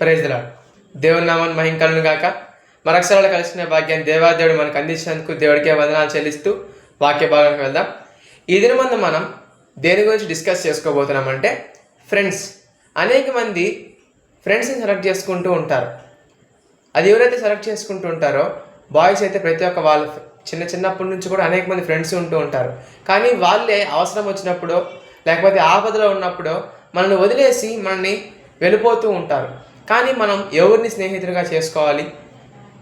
Praise the lord. దేవుని నామాన్ని మహింకలను గాక. మరొకసారి కలిసిన భాగ్యాన్ని దేవాదేవుడు మనకు అందించినందుకు దేవుడికే వందనాలు చెల్లిస్తూ వాక్య భాగానికి వెళ్దాం. ఈ దినమందు మనం దేని గురించి డిస్కస్ చేసుకోబోతున్నామంటే ఫ్రెండ్స్. అనేక మంది ఫ్రెండ్స్ని సెలెక్ట్ చేసుకుంటూ ఉంటారు. అది ఎవరైతే సెలెక్ట్ చేసుకుంటూ ఉంటారో బాయ్స్ అయితే ప్రతి ఒక్క వాళ్ళ చిన్నప్పటి నుంచి కూడా అనేక మంది ఫ్రెండ్స్ ఉంటూ ఉంటారు. కానీ వాళ్ళే అవసరం వచ్చినప్పుడు లేకపోతే ఆపదలో ఉన్నప్పుడు మనల్ని వదిలేసి మనల్ని వెళ్ళిపోతూ ఉంటారు. కానీ మనం ఎవరిని స్నేహితుడిగా చేసుకోవాలి,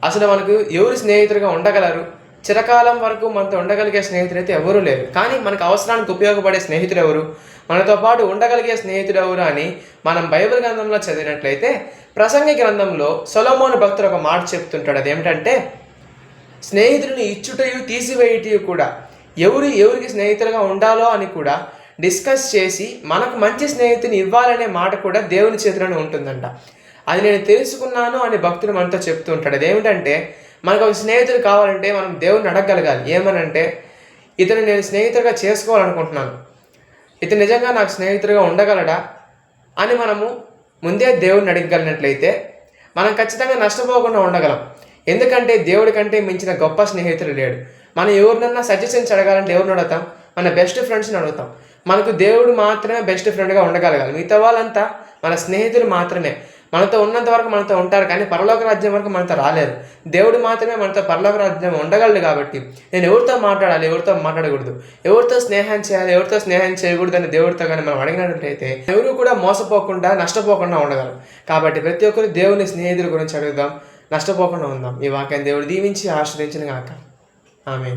అసలు మనకు ఎవరు స్నేహితుడిగా ఉండగలరు, చిరకాలం వరకు మనతో ఉండగలిగే స్నేహితుడు అయితే ఎవరూ లేరు. కానీ మనకు అవసరానికి ఉపయోగపడే స్నేహితుడు ఎవరు, మనతో పాటు ఉండగలిగే స్నేహితుడు ఎవరు అని మనం బైబిల్ గ్రంథంలో చదివినట్లయితే ప్రసంగి గ్రంథంలో సొలొమోను భక్తుడు ఒక మాట చెప్తుంటాడు. అదేమిటంటే, స్నేహితుడిని ఇచ్చుటయు తీసివేయుటయు కూడా, ఎవరికి స్నేహితులుగా ఉండాలో అని కూడా డిస్కస్ చేసి మనకు మంచి స్నేహితుని ఇవ్వాలనే మాట కూడా దేవుని చేతిలోనే ఉంటుందంట. అది నేను తెలుసుకున్నాను అని భక్తుడు మనతో చెప్తూ ఉంటాడు. అదేమిటంటే, మనకు ఒక స్నేహితుడు కావాలంటే మనం దేవుడిని అడగగలగాలి. ఏమనంటే, ఇతను నేను స్నేహితుడిగా చేసుకోవాలనుకుంటున్నాను, ఇతను నిజంగా నాకు స్నేహితుడిగా ఉండగలడా అని మనము ముందే దేవుడిని అడగగలిగినట్లయితే మనం ఖచ్చితంగా నష్టపోకుండా ఉండగలం. ఎందుకంటే దేవుడి కంటే మించిన గొప్ప స్నేహితుడు లేడు. మనం ఎవరినన్నా సజెషన్స్ అడగాలంటే ఎవరిని అడుగుతాం? మన బెస్ట్ ఫ్రెండ్స్ని అడుగుతాం. మనకు దేవుడు మాత్రమే బెస్ట్ ఫ్రెండ్గా ఉండగలగాలి. మిగతా వాళ్ళంతా మన స్నేహితులు మాత్రమే. మనతో ఉన్నంత వరకు మనతో ఉంటారు, కానీ పరలోక రాజ్యం వరకు మనతో రాలేరు. దేవుడు మాత్రమే మనతో పరలోక రాజ్యం ఉండగలడు. కాబట్టి నేను ఎవరితో మాట్లాడాలి, ఎవరితో మాట్లాడకూడదు, ఎవరితో స్నేహం చేయాలి, ఎవరితో స్నేహం చేయకూడదు అని దేవుడితో కానీ మనం అడిగినట్లయితే ఎవరు కూడా మోసపోకుండా నష్టపోకుండా ఉండగలరు. కాబట్టి ప్రతి ఒక్కరు దేవుని స్నేహితుల గురించి అడుగుదాం, నష్టపోకుండా ఉందాం. ఈ వాక్యాన్ని దేవుడు దీవించి ఆశ్రయించిన గాక. ఆమేన్.